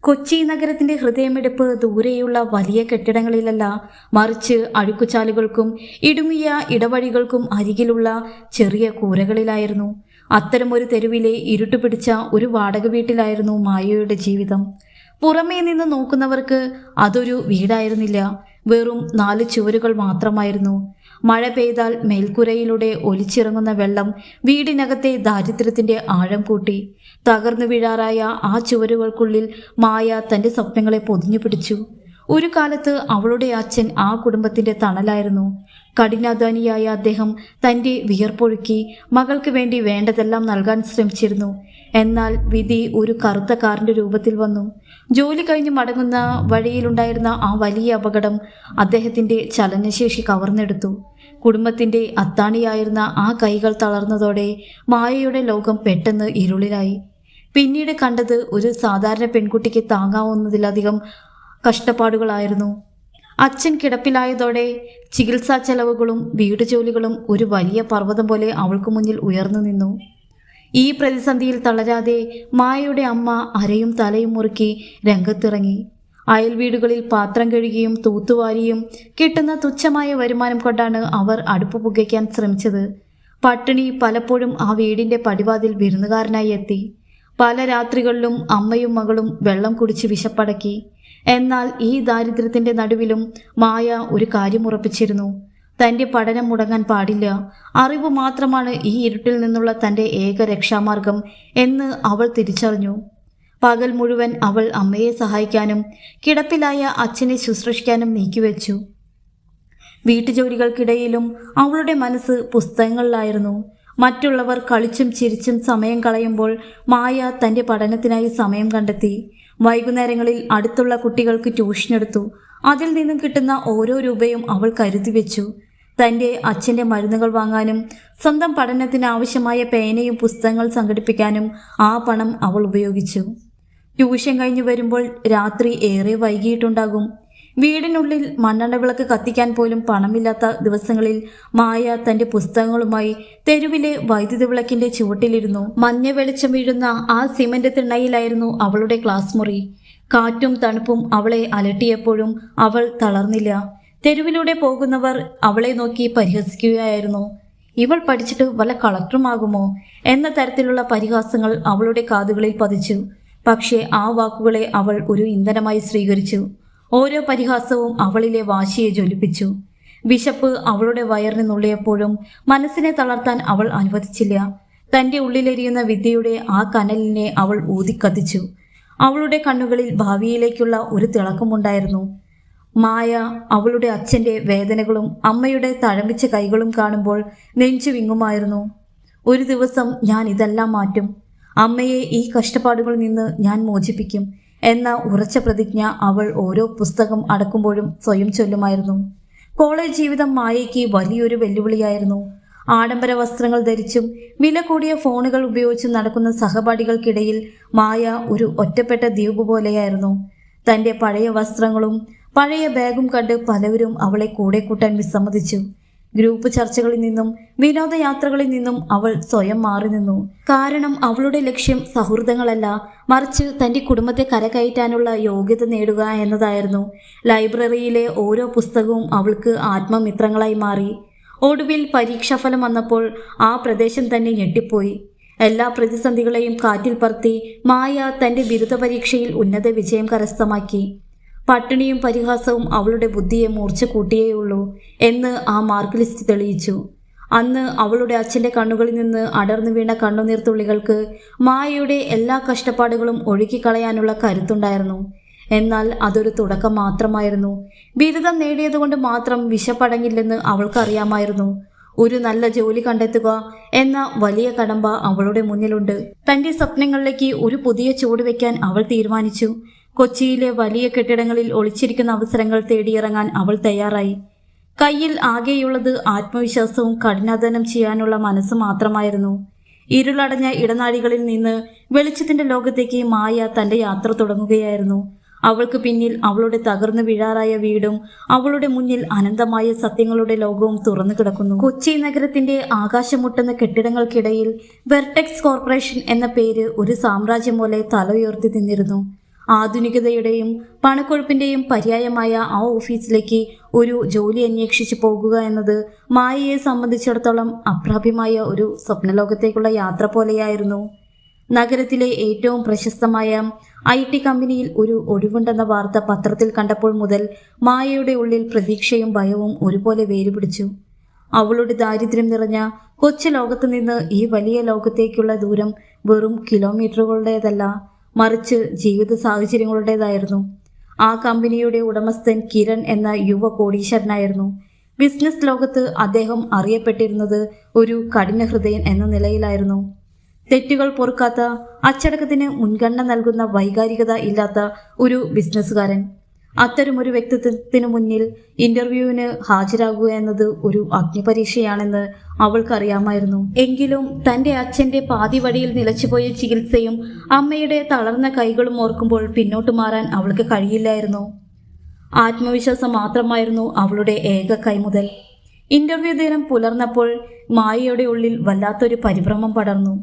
കൊച്ചി നഗരത്തിന്റെ ഹൃദയമിടിപ്പ് ദൂരെയുള്ള വലിയ കെട്ടിടങ്ങളിലല്ല, മറിച്ച് അഴുക്കുചാലുകൾക്കും ഇടുങ്ങിയ ഇടവഴികൾക്കും അരികിലുള്ള ചെറിയ കൂരകളിലായിരുന്നു. അത്തരമൊരു തെരുവിലെ ഇരുട്ടുപിടിച്ച ഒരു വാടക വീട്ടിലായിരുന്നു മായയുടെ ജീവിതം. പുറമേ നിന്ന് നോക്കുന്നവർക്ക് അതൊരു വീടായിരുന്നില്ല, വെറും 4 ചുവരുകൾ മാത്രമായിരുന്നു. മഴ പെയ്താൽ മേൽക്കുരയിലൂടെ ഒലിച്ചിറങ്ങുന്ന വെള്ളം വീടിനകത്തെ ദാരിദ്ര്യത്തിന്റെ ആഴം കൂട്ടി. തകർന്നു വീഴാറായ ആ ചുവരുകൾക്കുള്ളിൽ മായ തന്റെ സ്വപ്നങ്ങളെ പൊതിഞ്ഞു പിടിച്ചു. ഒരു കാലത്ത് അവളുടെ അച്ഛൻ ആ കുടുംബത്തിന്റെ തണലായിരുന്നു. കഠിനാധ്വാനിയായ അദ്ദേഹം തന്റെ വിയർപ്പൊഴുക്കി മകൾക്ക് വേണ്ടി വേണ്ടതെല്ലാം നൽകാൻ ശ്രമിച്ചിരുന്നു. എന്നാൽ വിധി ഒരു കറുത്ത കാറിന്റെ രൂപത്തിൽ വന്നു. ജോലി കഴിഞ്ഞ് മടങ്ങുന്ന വഴിയിലുണ്ടായിരുന്ന ആ വലിയ അപകടം അദ്ദേഹത്തിന്റെ ചലനശേഷി കവർന്നെടുത്തു. കുടുംബത്തിന്റെ അത്താണിയായിരുന്ന ആ കൈകൾ തളർന്നതോടെ മായയുടെ ലോകം പെട്ടെന്ന് ഇരുളിലായി. പിന്നീട് കണ്ടത് ഒരു സാധാരണ പെൺകുട്ടിക്ക് താങ്ങാവുന്നതിലധികം കഷ്ടപ്പാടുകളായിരുന്നു. അച്ഛൻ കിടപ്പിലായതോടെ ചികിത്സാ ചെലവുകളും വീട് ജോലികളും ഒരു വലിയ പർവ്വതം പോലെ അവൾക്ക് മുന്നിൽ ഉയർന്നു നിന്നു. ഈ പ്രതിസന്ധിയിൽ തളരാതെ മായയുടെ അമ്മ അരയും തലയും മുറുക്കി രംഗത്തിറങ്ങി. അയൽ വീടുകളിൽ പാത്രം കഴുകിയും തൂത്തുവാരിയും കിട്ടുന്ന തുച്ഛമായ വരുമാനം കൊണ്ടാണ് അവർ അടുപ്പ് പുകയ്ക്കാൻ ശ്രമിച്ചത്. പട്ടിണി പലപ്പോഴും ആ വീടിന്റെ പടിവാതിൽ വിരുന്നുകാരനായി എത്തി. പല രാത്രികളിലും അമ്മയും മകളും വെള്ളം കുടിച്ച് വിശപ്പടക്കി. എന്നാൽ ഈ ദാരിദ്ര്യത്തിന്റെ നടുവിലും മായ ഒരു കാര്യം ഉറപ്പിച്ചിരുന്നു: തന്റെ പഠനം മുടങ്ങാൻ പാടില്ല. അറിവ് മാത്രമാണ് ഈ ഇരുട്ടിൽ നിന്നുള്ള തന്റെ ഏക രക്ഷാമാർഗം എന്ന് അവൾ തിരിച്ചറിഞ്ഞു. പകൽ മുഴുവൻ അവൾ അമ്മയെ സഹായിക്കാനും കിടപ്പിലായ അച്ഛനെ ശുശ്രൂഷിക്കാനും നീക്കിവെച്ചു. വീട്ടുജോലികൾക്കിടയിലും അവളുടെ മനസ്സ് പുസ്തകങ്ങളിലായിരുന്നു. മറ്റുള്ളവർ കളിച്ചും ചിരിച്ചും സമയം കളയുമ്പോൾ മായ തന്റെ പഠനത്തിനായി സമയം കണ്ടെത്തി. വൈകുന്നേരങ്ങളിൽ അടുത്തുള്ള കുട്ടികൾക്ക് ട്യൂഷനെടുത്തു. അതിൽ നിന്നും കിട്ടുന്ന ഓരോ രൂപയും അവൾ കരുതി വെച്ചു. തൻ്റെ അച്ഛൻ്റെ മരുന്നുകൾ വാങ്ങാനും സ്വന്തം പഠനത്തിന് ആവശ്യമായ പേനയും പുസ്തകങ്ങൾ സംഘടിപ്പിക്കാനും ആ പണം അവൾ ഉപയോഗിച്ചു. ട്യൂഷൻ കഴിഞ്ഞു വരുമ്പോൾ രാത്രി ഏറെ വൈകിയിട്ടുണ്ടാകും. വീടിനുള്ളിൽ മണ്ണെണ്ണ വിളക്ക് കത്തിക്കാൻ പോലും പണമില്ലാത്ത ദിവസങ്ങളിൽ മായ തൻ്റെ പുസ്തകങ്ങളുമായി തെരുവിലെ വൈദ്യുതി വിളക്കിന്റെ ചുവട്ടിലിരുന്നു. മഞ്ഞ വെളിച്ചം വീഴുന്ന ആ സിമന്റ് തിണ്ണയിലായിരുന്നു അവളുടെ ക്ലാസ് മുറി. കാറ്റും തണുപ്പും അവളെ അലട്ടിയപ്പോഴും അവൾ തളർന്നില്ല. തെരുവിലൂടെ പോകുന്നവർ അവളെ നോക്കി പരിഹസിക്കുകയായിരുന്നു. ഇവൾ പഠിച്ചിട്ട് വല്ല കളക്ടറുമാകുമോ എന്ന തരത്തിലുള്ള പരിഹാസങ്ങൾ അവളുടെ കാതുകളിൽ പതിച്ചു. പക്ഷേ ആ വാക്കുകളെ അവൾ ഒരു ഇന്ധനമായി സ്വീകരിച്ചു. ഓരോ പരിഹാസവും അവളിലെ വാശിയെ ജ്വലിപ്പിച്ചു. വിശപ്പ് അവളുടെ വയറിന് നുള്ളിയപ്പോഴും മനസ്സിനെ തളർത്താൻ അവൾ അനുവദിച്ചില്ല. തൻ്റെ ഉള്ളിലെരിയുന്ന വിദ്യയുടെ ആ കനലിനെ അവൾ ഊതിക്കത്തിച്ചു. അവളുടെ കണ്ണുകളിൽ ഭാവിയിലേക്കുള്ള ഒരു തിളക്കമുണ്ടായിരുന്നു. മായ അവളുടെ അച്ഛൻ്റെ വേദനകളും അമ്മയുടെ തഴമ്പിച്ച കൈകളും കാണുമ്പോൾ നെഞ്ചു വിങ്ങുമായിരുന്നു. ഒരു ദിവസം ഞാൻ ഇതെല്ലാം മാറ്റും. അമ്മയെ ഈ കഷ്ടപ്പാടുകളിൽ നിന്ന് ഞാൻ മോചിപ്പിക്കും എന്ന ഉറച്ച പ്രതിജ്ഞ അവൾ ഓരോ പുസ്തകം അടക്കുമ്പോഴും സ്വയം ചൊല്ലുമായിരുന്നു. കോളേജ് ജീവിതം മായയ്ക്ക് വലിയൊരു വെല്ലുവിളിയായിരുന്നു. ആഡംബര വസ്ത്രങ്ങൾ ധരിച്ചും വില കൂടിയ ഫോണുകൾ ഉപയോഗിച്ചും നടക്കുന്ന സഹപാഠികൾക്കിടയിൽ മായ ഒരു ഒറ്റപ്പെട്ട ദ്വീപ് പോലെയായിരുന്നു. തൻ്റെ പഴയ വസ്ത്രങ്ങളും പഴയ ബാഗും കണ്ട് പലവരും അവളെ കൂടെ കൂട്ടാൻ വിസമ്മതിച്ചു. ഗ്രൂപ്പ് ചർച്ചകളിൽ നിന്നും വിനോദയാത്രകളിൽ നിന്നും അവൾ സ്വയം മാറി നിന്നു. കാരണം അവളുടെ ലക്ഷ്യം സൗഹൃദങ്ങളല്ല, മറിച്ച് തൻ്റെ കുടുംബത്തെ കരകയറ്റാനുള്ള യോഗ്യത നേടുക എന്നതായിരുന്നു. ലൈബ്രറിയിലെ ഓരോ പുസ്തകവും അവൾക്ക് ആത്മമിത്രങ്ങളായി മാറി. ഒടുവിൽ പരീക്ഷാഫലം വന്നപ്പോൾ ആ പ്രദേശം തന്നെ ഞെട്ടിപ്പോയി. എല്ലാ പ്രതിസന്ധികളെയും കാറ്റിൽ പറത്തി മായ തൻ്റെ ബിരുദ പരീക്ഷയിൽ ഉന്നത വിജയം കരസ്ഥമാക്കി. പട്ടിണിയും പരിഹാസവും അവളുടെ ബുദ്ധിയെ മൂർച്ച കൂട്ടിയേയുള്ളൂ എന്ന് ആ മാർക്ക് ലിസ്റ്റ് തെളിയിച്ചു. അന്ന് അവളുടെ അച്ഛൻ്റെ കണ്ണുകളിൽ നിന്ന് അടർന്നു വീണ കണ്ണുനീർത്തുള്ളികൾക്ക് മായയുടെ എല്ലാ കഷ്ടപ്പാടുകളും ഒഴുക്കിക്കളയാനുള്ള കരുത്തുണ്ടായിരുന്നു. എന്നാൽ അതൊരു തുടക്കം മാത്രമായിരുന്നു. ബിരുദം നേടിയതുകൊണ്ട് മാത്രം വിശപ്പടങ്ങില്ലെന്ന് അവൾക്കറിയാമായിരുന്നു. ഒരു നല്ല ജോലി കണ്ടെത്തുക എന്ന വലിയ കടമ്പ അവളുടെ മുന്നിലുണ്ട്. തൻ്റെ സ്വപ്നങ്ങളിലേക്ക് ഒരു പുതിയ ചുവട് വയ്ക്കാൻ അവൾ തീരുമാനിച്ചു. കൊച്ചിയിലെ വലിയ കെട്ടിടങ്ങളിൽ ഒളിച്ചിരിക്കുന്ന അവസരങ്ങൾ തേടിയിറങ്ങാൻ അവൾ തയ്യാറായി. കയ്യിൽ ആകെയുള്ളത് ആത്മവിശ്വാസവും കഠിനാധ്വാനം ചെയ്യാനുള്ള മനസ്സ് മാത്രമായിരുന്നു. ഇരുളടഞ്ഞ ഇടനാഴികളിൽ നിന്ന് വെളിച്ചത്തിന്റെ ലോകത്തേക്ക് മായ തൻ്റെ യാത്ര തുടങ്ങുകയായിരുന്നു. അവൾക്ക് പിന്നിൽ അവളുടെ തകർന്നു വീഴാറായ വീടും അവളുടെ മുന്നിൽ അനന്തമായ സത്യങ്ങളുടെ ലോകവും തുറന്നു കിടക്കുന്നു. കൊച്ചി നഗരത്തിന്റെ ആകാശമുട്ടുന്ന കെട്ടിടങ്ങൾക്കിടയിൽ വെർട്ടെക്സ് കോർപ്പറേഷൻ എന്ന പേര് ഒരു സാമ്രാജ്യം പോലെ തല ഉയർത്തി നിന്നിരുന്നു. ആധുനികതയുടെയും പണക്കൊഴുപ്പിന്റെയും പര്യായമായ ആ ഓഫീസിലേക്ക് ഒരു ജോലി അന്വേഷിച്ച് പോകുക എന്നത് മായയെ സംബന്ധിച്ചിടത്തോളം അപ്രാപ്യമായ ഒരു സ്വപ്നലോകത്തേക്കുള്ള യാത്ര പോലെയായിരുന്നു. നഗരത്തിലെ ഏറ്റവും പ്രശസ്തമായ IT കമ്പനിയിൽ ഒരു ഒഴിവുണ്ടെന്ന വാർത്ത പത്രത്തിൽ കണ്ടപ്പോൾ മുതൽ മായയുടെ ഉള്ളിൽ പ്രതീക്ഷയും ഭയവും ഒരുപോലെ വേരുപിടിച്ചു. അവളുടെ ദാരിദ്ര്യം നിറഞ്ഞ കൊച്ചു ലോകത്ത് നിന്ന് ഈ വലിയ ലോകത്തേക്കുള്ള ദൂരം വെറും കിലോമീറ്ററുകളുടേതല്ല, മറിച്ച് ജീവിത സാഹചര്യങ്ങളുടേതായിരുന്നു. ആ കമ്പനിയുടെ ഉടമസ്ഥൻ കിരൺ എന്ന യുവ കോടീശ്വരനായിരുന്നു. ബിസിനസ് ലോകത്ത് അദ്ദേഹം അറിയപ്പെട്ടിരുന്നത് ഒരു കഠിനഹൃദയൻ എന്ന നിലയിലായിരുന്നു. തെറ്റുകൾ പൊറുക്കാത്ത, അച്ചടക്കത്തിന് മുൻഗണന നൽകുന്ന, വൈകാരികത ഇല്ലാത്ത ഒരു ബിസിനസ്സുകാരൻ. അത്തരമൊരു വ്യക്തിത്വത്തിന് മുന്നിൽ ഇന്റർവ്യൂവിന് ഹാജരാകുക എന്നത് ഒരു അഗ്നിപരീക്ഷയാണെന്ന് അവൾക്കറിയാമായിരുന്നു. എങ്കിലും തൻ്റെ അച്ഛൻ്റെ പാതി വഴിയിൽ നിലച്ചുപോയ ചികിത്സയും അമ്മയുടെ തളർന്ന കൈകളും ഓർക്കുമ്പോൾ പിന്നോട്ട് മാറാൻ അവൾക്ക് കഴിയില്ലായിരുന്നു. ആത്മവിശ്വാസം മാത്രമായിരുന്നു അവളുടെ ഏക കൈമുതൽ. ഇന്റർവ്യൂ ദിനം പുലർന്നപ്പോൾ മായയുടെ ഉള്ളിൽ വല്ലാത്തൊരു പരിഭ്രമം പടർന്നു.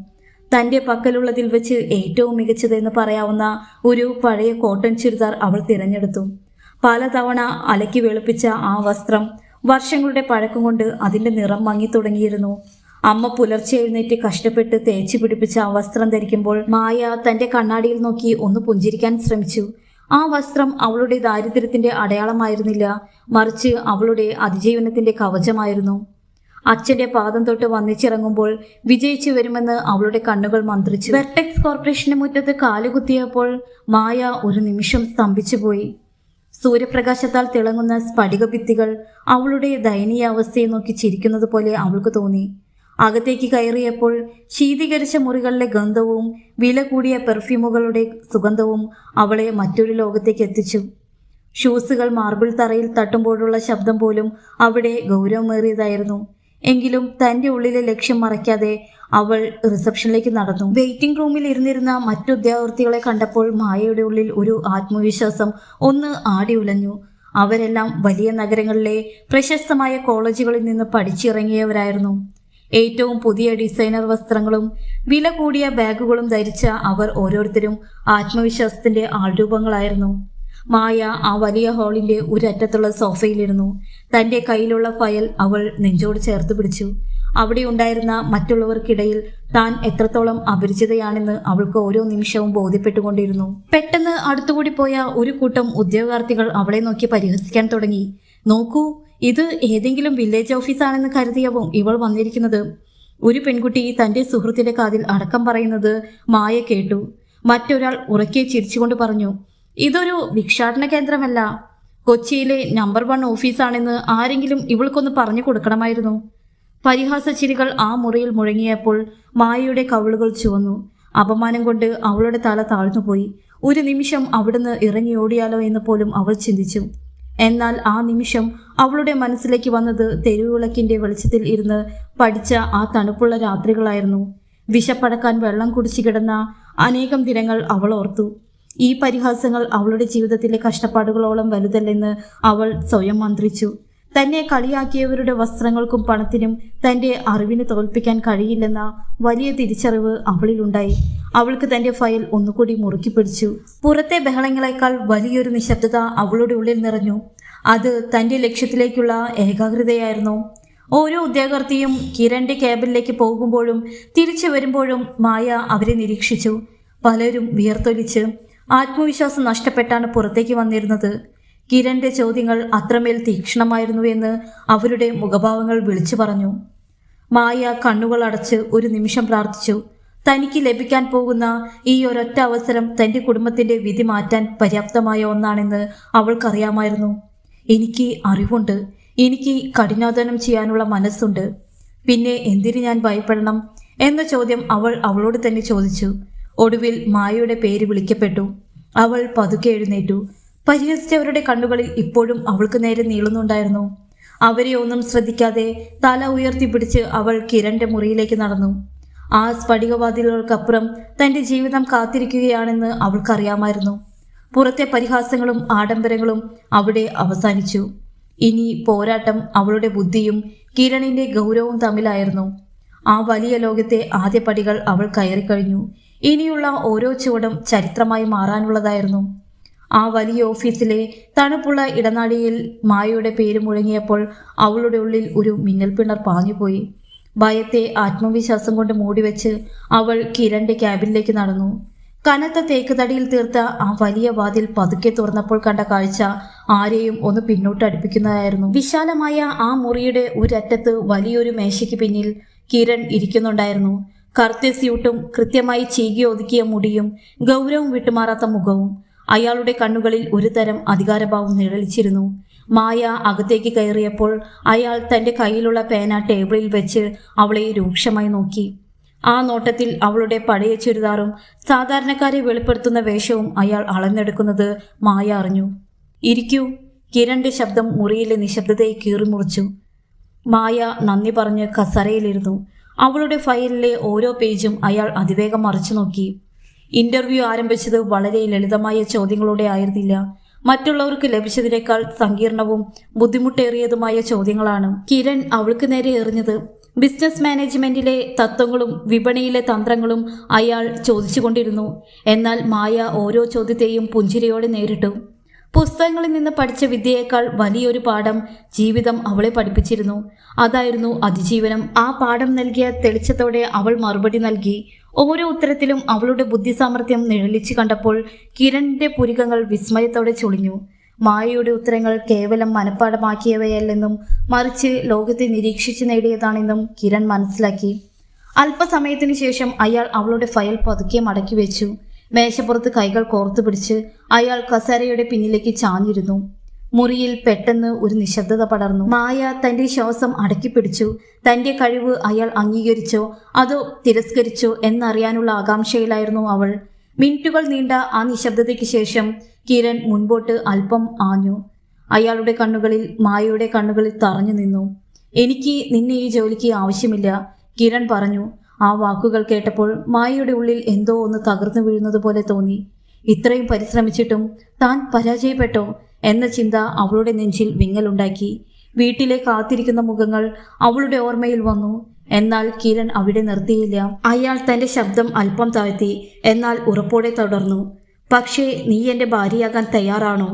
തൻ്റെ പക്കലുള്ളതിൽ വെച്ച് ഏറ്റവും മികച്ചതെന്ന് പറയാവുന്ന ഒരു പഴയ കോട്ടൺ ചുരിദാർ അവൾ തിരഞ്ഞെടുത്തു. പലതവണ അലക്കി വെളുപ്പിച്ച ആ വസ്ത്രം വർഷങ്ങളുടെ പഴക്കം കൊണ്ട് അതിൻ്റെ നിറം മങ്ങി തുടങ്ങിയിരുന്നു. അമ്മ പുലർച്ചെ എഴുന്നേറ്റ് കഷ്ടപ്പെട്ട് തേച്ചു പിടിപ്പിച്ച ആ വസ്ത്രം ധരിക്കുമ്പോൾ മായ തൻ്റെ കണ്ണാടിയിൽ നോക്കി ഒന്ന് പുഞ്ചിരിക്കാൻ ശ്രമിച്ചു. ആ വസ്ത്രം അവളുടെ ദാരിദ്ര്യത്തിൻ്റെ അടയാളമായിരുന്നില്ല, മറിച്ച് അവളുടെ അതിജീവനത്തിൻ്റെ കവചമായിരുന്നു. അച്ഛൻ്റെ പാദം തൊട്ട് വന്നിച്ചിറങ്ങുമ്പോൾ വിജയിച്ചു വരുമെന്ന് അവളുടെ കണ്ണുകൾ മന്ത്രിച്ചു. വെർട്ടെക്സ് കോർപ്പറേഷന് മുറ്റത്ത് കാലുകുത്തിയപ്പോൾ മായ ഒരു നിമിഷം സ്തംഭിച്ചുപോയി. സൂര്യപ്രകാശത്താൽ തിളങ്ങുന്ന സ്ഫടിക ഭിത്തികൾ അവളുടെ ദയനീയാവസ്ഥയെ നോക്കി ചിരിക്കുന്നത് പോലെ അവൾക്ക് തോന്നി. അകത്തേക്ക് കയറിയപ്പോൾ ശീതീകരിച്ച മുറികളിലെ ഗന്ധവും വില കൂടിയ പെർഫ്യൂമുകളുടെ സുഗന്ധവും അവളെ മറ്റൊരു ലോകത്തേക്ക് എത്തിച്ചു. ഷൂസുകൾ മാർബിൾ തറയിൽ തട്ടുമ്പോഴുള്ള ശബ്ദം പോലും അവിടെ ഗൗരവമേറിയതായിരുന്നു. എങ്കിലും തൻ്റെ ഉള്ളിലെ ലക്ഷ്യം മറയ്ക്കാതെ അവൾ റിസപ്ഷനിലേക്ക് നടന്നു. വെയിറ്റിംഗ് റൂമിൽ ഇരുന്നിരുന്ന മറ്റു ഉദ്യോഗാർത്ഥികളെ കണ്ടപ്പോൾ മായയുടെ ഉള്ളിൽ ഒരു ആത്മവിശ്വാസം ഒന്ന് ആടി ഉലഞ്ഞു. അവരെല്ലാം വലിയ നഗരങ്ങളിലെ പ്രശസ്തമായ കോളേജുകളിൽ നിന്ന് പഠിച്ചിറങ്ങിയവരായിരുന്നു. ഏറ്റവും പുതിയ ഡിസൈനർ വസ്ത്രങ്ങളും വില കൂടിയ ബാഗുകളും ധരിച്ച അവർ ഓരോരുത്തരും ആത്മവിശ്വാസത്തിന്റെ ആൾരൂപങ്ങളായിരുന്നു. മായ ആ വലിയ ഹാളിന്റെ ഒരറ്റത്തുള്ള സോഫയിലിരുന്നു. തൻ്റെ കയ്യിലുള്ള ഫയൽ അവൾ നെഞ്ചോട് ചേർത്ത് പിടിച്ചു. അവിടെ ഉണ്ടായിരുന്ന മറ്റുള്ളവർക്കിടയിൽ താൻ എത്രത്തോളം അപരിചിതയാണെന്ന് അവൾക്ക് ഓരോ നിമിഷവും ബോധ്യപ്പെട്ടുകൊണ്ടിരുന്നു. പെട്ടെന്ന് അടുത്തുകൂടി പോയ ഒരു കൂട്ടം ഉദ്യോഗാർത്ഥികൾ അവളെ നോക്കി പരിഹസിക്കാൻ തുടങ്ങി. നോക്കൂ, ഇത് ഏതെങ്കിലും വില്ലേജ് ഓഫീസാണെന്ന് കരുതിയാവും ഇവൾ വന്നിരിക്കുന്നത്. ഒരു പെൺകുട്ടി തൻ്റെ സുഹൃത്തിന്റെ കാതിൽ അടക്കം പറയുന്നത് മായ കേട്ടു. മറ്റൊരാൾ ഉറക്കെ ചിരിച്ചുകൊണ്ട് പറഞ്ഞു, ഇതൊരു ഭിക്ഷാടന കേന്ദ്രമല്ല, കൊച്ചിയിലെ നമ്പർ 1 ഓഫീസാണെന്ന് ആരെങ്കിലും ഇവൾക്കൊന്ന് പറഞ്ഞു കൊടുക്കണമായിരുന്നു. പരിഹാസ ചിരികൾ ആ മുറിയിൽ മുഴങ്ങിയപ്പോൾ മായയുടെ കവിളുകൾ ചുവന്നു. അപമാനം കൊണ്ട് അവളുടെ തല താഴ്ന്നുപോയി. ഒരു നിമിഷം അവിടുന്ന് ഇറങ്ങി ഓടിയാലോ എന്ന് പോലും അവൾ ചിന്തിച്ചു. എന്നാൽ ആ നിമിഷം അവളുടെ മനസ്സിലേക്ക് വന്നത് തെരുവിളക്കിന്റെ വെളിച്ചത്തിൽ ഇരുന്ന് പഠിച്ച ആ തണുപ്പുള്ള രാത്രികളായിരുന്നു. വിശപ്പടക്കാൻ വെള്ളം കുടിച്ചു കിടന്ന അനേകം ദിനങ്ങൾ അവൾ ഓർത്തു. ഈ പരിഹാസങ്ങൾ അവളുടെ ജീവിതത്തിലെ കഷ്ടപ്പാടുകളോളം വലുതല്ലെന്ന് അവൾ സ്വയം മന്ത്രിച്ചു. തന്നെ കളിയാക്കിയവരുടെ വസ്ത്രങ്ങൾക്കും പണത്തിനും തൻ്റെ അറിവിന് തോൽപ്പിക്കാൻ കഴിയില്ലെന്ന വലിയ തിരിച്ചറിവ് അവളിലുണ്ടായി. അവൾക്ക് തൻ്റെ ഫയൽ ഒന്നുകൂടി മുറുക്കി പിടിച്ചു. പുറത്തെ ബഹളങ്ങളെക്കാൾ വലിയൊരു നിശബ്ദത അവളുടെ ഉള്ളിൽ നിറഞ്ഞു. അത് തൻ്റെ ലക്ഷ്യത്തിലേക്കുള്ള ഏകാഗ്രതയായിരുന്നു. ഓരോ ഉദ്യോഗാർത്ഥിയും കിരണിന്റെ ക്യാബിനിലേക്ക് പോകുമ്പോഴും തിരിച്ചു വരുമ്പോഴും മായ അവരെ നിരീക്ഷിച്ചു. പലരും വിയർത്തൊലിച്ച് ആത്മവിശ്വാസം നഷ്ടപ്പെട്ടാണ് പുറത്തേക്ക് വന്നിരുന്നത്. കിരണിന്റെ ചോദ്യങ്ങൾ അത്രമേൽ തീക്ഷ്ണമായിരുന്നുവെന്ന് അവരുടെ മുഖഭാവങ്ങൾ വിളിച്ചു പറഞ്ഞു. മായ കണ്ണുകൾ അടച്ച് ഒരു നിമിഷം പ്രാർത്ഥിച്ചു. തനിക്ക് ലഭിക്കാൻ പോകുന്ന ഈ ഒരൊറ്റ അവസരം തൻ്റെ കുടുംബത്തിന്റെ വിധി മാറ്റാൻ പര്യാപ്തമായ ഒന്നാണെന്ന് അവൾക്കറിയാമായിരുന്നു. എനിക്ക് അറിവുണ്ട്, എനിക്ക് കഠിനാധ്വാനം ചെയ്യാനുള്ള മനസ്സുണ്ട്, പിന്നെ എന്തിന് ഞാൻ ഭയപ്പെടണം എന്ന ചോദ്യം അവൾ അവളോട് തന്നെ ചോദിച്ചു. ഒടുവിൽ മായയുടെ പേര് വിളിക്കപ്പെട്ടു. അവൾ പതുക്കെ എഴുന്നേറ്റു. പരിഹസിച്ചവരുടെ കണ്ണുകളിൽ ഇപ്പോഴും അവൾക്ക് നേരെ നീളുന്നുണ്ടായിരുന്നു. അവരെ ഒന്നും ശ്രദ്ധിക്കാതെ തല ഉയർത്തിപ്പിടിച്ച് അവൾ കിരണിന്റെ മുറിയിലേക്ക് നടന്നു. ആ സ്ഫടികവാതിലുകൾക്കപ്പുറം തൻ്റെ ജീവിതം കാത്തിരിക്കുകയാണെന്ന് അവൾക്കറിയാമായിരുന്നു. പുറത്തെ പരിഹാസങ്ങളും ആഡംബരങ്ങളും അവിടെ അവസാനിച്ചു. ഇനി പോരാട്ടം അവളുടെ ബുദ്ധിയും കിരണിന്റെ ഗൗരവവും തമ്മിലായിരുന്നു. ആ വലിയ ലോകത്തെ ആദ്യ പടികൾ അവൾ കയറിക്കഴിഞ്ഞു. ഇനിയുള്ള ഓരോ ചുവടും ചരിത്രമായി മാറാനുള്ളതായിരുന്നു. ആ വലിയ ഓഫീസിലെ തണുപ്പുള്ള ഇടനാഴിയിൽ മായയുടെ പേര് മുഴങ്ങിയപ്പോൾ അവളുടെ ഉള്ളിൽ ഒരു മിന്നൽപ്പിണർ പാഞ്ഞുപോയി. ഭയത്തെ ആത്മവിശ്വാസം കൊണ്ട് മൂടിവെച്ച് അവൾ കിരണിന്റെ ക്യാബിനിലേക്ക് നടന്നു. കനത്ത തേക്ക് തടിയിൽ തീർത്ത ആ വലിയ വാതിൽ പതുക്കെ തുറന്നപ്പോൾ കണ്ട കാഴ്ച ആരെയും ഒന്ന് പിന്നോട്ട് അടുപ്പിക്കുന്നതായിരുന്നു. വിശാലമായ ആ മുറിയുടെ ഒരറ്റത്ത് വലിയൊരു മേശയ്ക്ക് പിന്നിൽ കിരൺ ഇരിക്കുന്നുണ്ടായിരുന്നു. കറുത്ത സ്യൂട്ടും കൃത്യമായി ചീകി ഒതുക്കിയ മുടിയും ഗൗരവം വിട്ടുമാറാത്ത മുഖവും. അയാളുടെ കണ്ണുകളിൽ ഒരു തരം അധികാരഭാവം നിഴലിച്ചിരുന്നു. മായ അകത്തേക്ക് കയറിയപ്പോൾ അയാൾ തൻ്റെ കയ്യിലുള്ള പേന ടേബിളിൽ വെച്ച് അവളെ രൂക്ഷമായി നോക്കി. ആ നോട്ടത്തിൽ അവളുടെ പഴയ ചുരിദാറും സാധാരണക്കാരെ വെളിപ്പെടുത്തുന്ന വേഷവും അയാൾ അളന്നെടുക്കുന്നത് മായ അറിഞ്ഞു. ഇരിക്കൂ. കിരണിന്റെ ശബ്ദം മുറിയിലെ നിശബ്ദതയെ കീറിമുറിച്ചു. മായ നന്ദി പറഞ്ഞ് കസരയിലിരുന്നു. അവളുടെ ഫയലിലെ ഓരോ പേജും അയാൾ അതിവേഗം മറിച്ചു നോക്കി. ഇന്റർവ്യൂ ആരംഭിച്ചത് വളരെ ലളിതമായ ചോദ്യങ്ങളോടെ ആയിരുന്നില്ല. മറ്റുള്ളവർക്ക് ലഭിച്ചതിനേക്കാൾ സങ്കീർണവും ബുദ്ധിമുട്ടേറിയതുമായ ചോദ്യങ്ങളാണ് കിരൺ അവൾക്ക് നേരെ എറിഞ്ഞത്. ബിസിനസ് മാനേജ്മെന്റിലെ തത്വങ്ങളും വിപണിയിലെ തന്ത്രങ്ങളും അയാൾ ചോദിച്ചുകൊണ്ടിരുന്നു. എന്നാൽ മായ ഓരോ ചോദ്യത്തെയും പുഞ്ചിരിയോടെ നേരിട്ടു. പുസ്തകങ്ങളിൽ നിന്ന് പഠിച്ച വിദ്യയേക്കാൾ വലിയൊരു പാഠം ജീവിതം അവളെ പഠിപ്പിച്ചിരുന്നു. അതായിരുന്നു അതിജീവനം. ആ പാഠം നൽകിയ തെളിച്ചത്തോടെ അവൾ മറുപടി നൽകി. ഓരോ ഉത്തരത്തിലും അവളുടെ ബുദ്ധിസാമർഥ്യം നിഴലിച്ചു കണ്ടപ്പോൾ കിരണിന്റെ പുരികങ്ങൾ വിസ്മയത്തോടെ ചുളിഞ്ഞു. മായയുടെ ഉത്തരങ്ങൾ കേവലം മനഃപ്പാഠമാക്കിയവയല്ലെന്നും മറിച്ച് ലോകത്തെ നിരീക്ഷിച്ചു നേടിയതാണെന്നും കിരൺ മനസ്സിലാക്കി. അല്പസമയത്തിനു ശേഷം അയാൾ അവളുടെ ഫയൽ പതുക്കെ മടക്കി വെച്ചു. മേശപ്പുറത്ത് കൈകൾ കോർത്തു പിടിച്ച് അയാൾ കസേരയുടെ പിന്നിലേക്ക് ചാഞ്ഞിരുന്നു. മുറിയിൽ പെട്ടെന്ന് ഒരു നിശബ്ദത പടർന്നു. മായ തന്റെ ശ്വാസം അടക്കിപ്പിടിച്ചു. തന്റെ കഴിവ് അയാൾ അംഗീകരിച്ചോ അതോ തിരസ്കരിച്ചോ എന്നറിയാനുള്ള ആകാംക്ഷയിലായിരുന്നു അവൾ. മിനിറ്റുകൾ നീണ്ട ആ നിശബ്ദതയ്ക്ക് ശേഷം കിരൺ മുൻപോട്ട് അല്പം ആഞ്ഞു. അയാളുടെ കണ്ണുകളിൽ മായയുടെ കണ്ണുകളിൽ തറഞ്ഞു നിന്നു. എനിക്ക് നിന്നെ ഈ ജോലിക്ക് ആവശ്യമില്ല, കിരൺ പറഞ്ഞു. ആ വാക്കുകൾ കേട്ടപ്പോൾ മായയുടെ ഉള്ളിൽ എന്തോ ഒന്ന് തകർന്നു വീഴുന്നത് പോലെ തോന്നി. ഇത്രയും പരിശ്രമിച്ചിട്ടും താൻ പരാജയപ്പെട്ടോ എന്ന ചിന്ത അവളുടെ നെഞ്ചിൽ വിങ്ങലുണ്ടാക്കി. വീട്ടിലെ കാത്തിരിക്കുന്ന മുഖങ്ങൾ അവളുടെ ഓർമ്മയിൽ വന്നു. എന്നാൽ കിരൺ അവിടെ നിർത്തിയില്ല. അയാൾ തന്റെ ശബ്ദം അല്പം താഴ്ത്തി, എന്നാൽ ഉറപ്പോടെ തുടർന്നു. പക്ഷേ നീ എൻ്റെ ഭാര്യയാകാൻ തയ്യാറാണോ?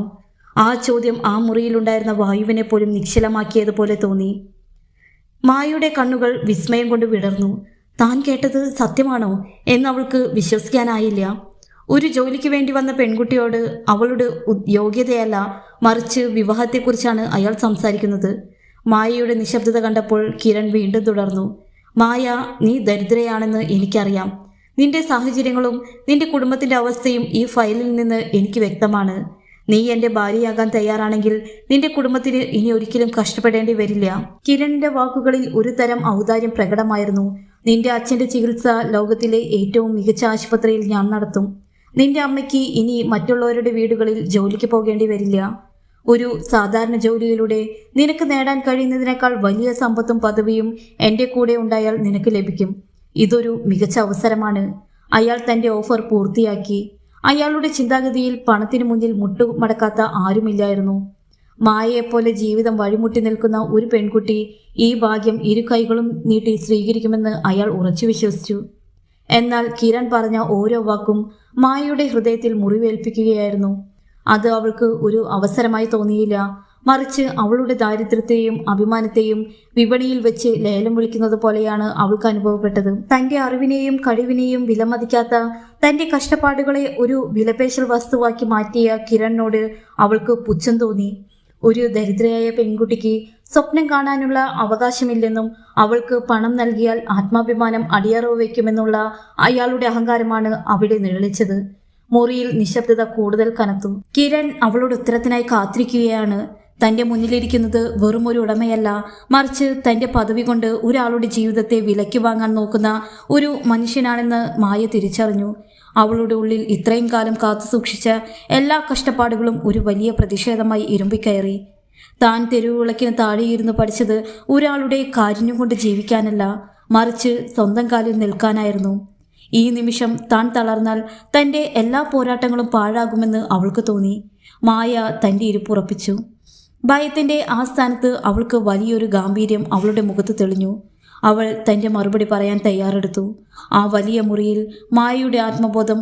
ആ ചോദ്യം ആ മുറിയിലുണ്ടായിരുന്ന വായുവിനെ പോലും നിശ്ചലമാക്കിയതുപോലെ തോന്നി. മായയുടെ കണ്ണുകൾ വിസ്മയം കൊണ്ട് വിടർന്നു. താൻ കേട്ടത് സത്യമാണോ എന്നവൾക്ക് വിശ്വസിക്കാനായില്ല. ഒരു ജോലിക്ക് വേണ്ടി വന്ന പെൺകുട്ടിയോട് അവളുടെ യോഗ്യതയല്ല മറിച്ച് വിവാഹത്തെക്കുറിച്ചാണ് അയാൾ സംസാരിക്കുന്നത്. മായയുടെ നിശബ്ദത കണ്ടപ്പോൾ കിരൺ വീണ്ടും തുടർന്നു. മായ, നീ ദരിദ്രയാണെന്ന് എനിക്കറിയാം. നിന്റെ സാഹചര്യങ്ങളും നിന്റെ കുടുംബത്തിന്റെ അവസ്ഥയും ഈ ഫയലിൽ നിന്ന് എനിക്ക് വ്യക്തമാണ്. നീ എൻ്റെ ഭാര്യയാകാൻ തയ്യാറാണെങ്കിൽ നിന്റെ കുടുംബത്തിന് ഇനി ഒരിക്കലും കഷ്ടപ്പെടേണ്ടി വരില്ല. കിരണിന്റെ വാക്കുകളിൽ ഒരു തരം ഔദാര്യം പ്രകടമായിരുന്നു. നിന്റെ അച്ഛൻ്റെ ചികിത്സ ലോകത്തിലെ ഏറ്റവും മികച്ച ആശുപത്രിയിൽ ഞാൻ നടത്തും. നിന്റെ അമ്മയ്ക്ക് ഇനി മറ്റുള്ളവരുടെ വീടുകളിൽ ജോലിക്ക് പോകേണ്ടി വരില്ല. ഒരു സാധാരണ ജോലിയിലൂടെ നിനക്ക് നേടാൻ കഴിയുന്നതിനേക്കാൾ വലിയ സമ്പത്തും പദവിയും എൻ്റെ കൂടെ ഉണ്ടായാൽ നിനക്ക് ലഭിക്കും. ഇതൊരു മികച്ച അവസരമാണ്. അയാൾ തൻ്റെ ഓഫർ പൂർത്തിയാക്കി. അയാളുടെ ചിന്താഗതിയിൽ പണത്തിനു മുന്നിൽ മുട്ടുമടക്കാത്ത ആരുമില്ലായിരുന്നു. മായയെപ്പോലെ ജീവിതം വഴിമുട്ടി നിൽക്കുന്ന ഒരു പെൺകുട്ടി ഈ ഭാഗ്യം ഇരു കൈകളും നീട്ടി സ്വീകരിക്കുമെന്ന് അയാൾ ഉറച്ചു വിശ്വസിച്ചു. എന്നാൽ കിരൺ പറഞ്ഞ ഓരോ വാക്കും മായയുടെ ഹൃദയത്തിൽ മുറിവേൽപ്പിക്കുകയായിരുന്നു. അത് അവൾക്ക് ഒരു അവസരമായി തോന്നിയില്ല, മറിച്ച് അവളുടെ ദാരിദ്ര്യത്തെയും അഭിമാനത്തെയും വിപണിയിൽ വെച്ച് ലേലം വിളിക്കുന്നത് പോലെയാണ് അവൾക്ക് അനുഭവപ്പെട്ടത്. തൻ്റെ അറിവിനെയും കഴിവിനെയും വിലമതിക്കാത്ത തൻ്റെ കഷ്ടപ്പാടുകളെ ഒരു വിലപേശൽ വസ്തുവാക്കി മാറ്റിയ കിരണിനോട് അവൾക്ക് പുച്ഛം തോന്നി. ഒരു ദരിദ്രയായ പെൺകുട്ടിക്ക് സ്വപ്നം കാണാനുള്ള അവകാശമില്ലെന്നും അവൾക്ക് പണം നൽകിയാൽ ആത്മാഭിമാനം അടിയറവ് വയ്ക്കുമെന്നുള്ള അയാളുടെ അഹങ്കാരമാണ് അവിടെ നിഴലിച്ചത്. മുറിയിൽ നിശബ്ദത കൂടുതൽ കനത്തു. കിരൺ അവളുടെ ഉത്തരത്തിനായി കാത്തിരിക്കുകയാണ്. തൻ്റെ മുന്നിലിരിക്കുന്നത് വെറും ഒരു ഉടമയല്ല, മറിച്ച് തൻ്റെ പദവി കൊണ്ട് ഒരാളുടെ ജീവിതത്തെ വിലയ്ക്ക് വാങ്ങാൻ നോക്കുന്ന ഒരു മനുഷ്യനാണെന്ന് മായ തിരിച്ചറിഞ്ഞു. അവളുടെ ഉള്ളിൽ ഇത്രയും കാലം കാത്തു സൂക്ഷിച്ച എല്ലാ കഷ്ടപ്പാടുകളും ഒരു വലിയ പ്രതിഷേധമായി ഇറുമ്പിക്കയറി. താൻ തെരുവുവിളക്കിന് താഴെയിരുന്ന് പഠിച്ചത് ഒരാളുടെ കാരുണ്യം കൊണ്ട് ജീവിക്കാനല്ല, മറിച്ച് സ്വന്തം കാലിൽ നിൽക്കാനായിരുന്നു. ഈ നിമിഷം താൻ തളർന്നാൽ തൻ്റെ എല്ലാ പോരാട്ടങ്ങളും പാഴാകുമെന്ന് അവൾക്ക് തോന്നി. മായ തൻ്റെ ഇരിപ്പുറപ്പിച്ചു. ഭയത്തിൻ്റെ ആ സ്ഥാനത്ത് അവൾക്ക് വലിയൊരു ഗാംഭീര്യം അവളുടെ മുഖത്ത് തെളിഞ്ഞു. അവൾ തൻ്റെ മറുപടി പറയാൻ തയ്യാറെടുത്തു. ആ വലിയ മുറിയിൽ മായയുടെ ആത്മബോധം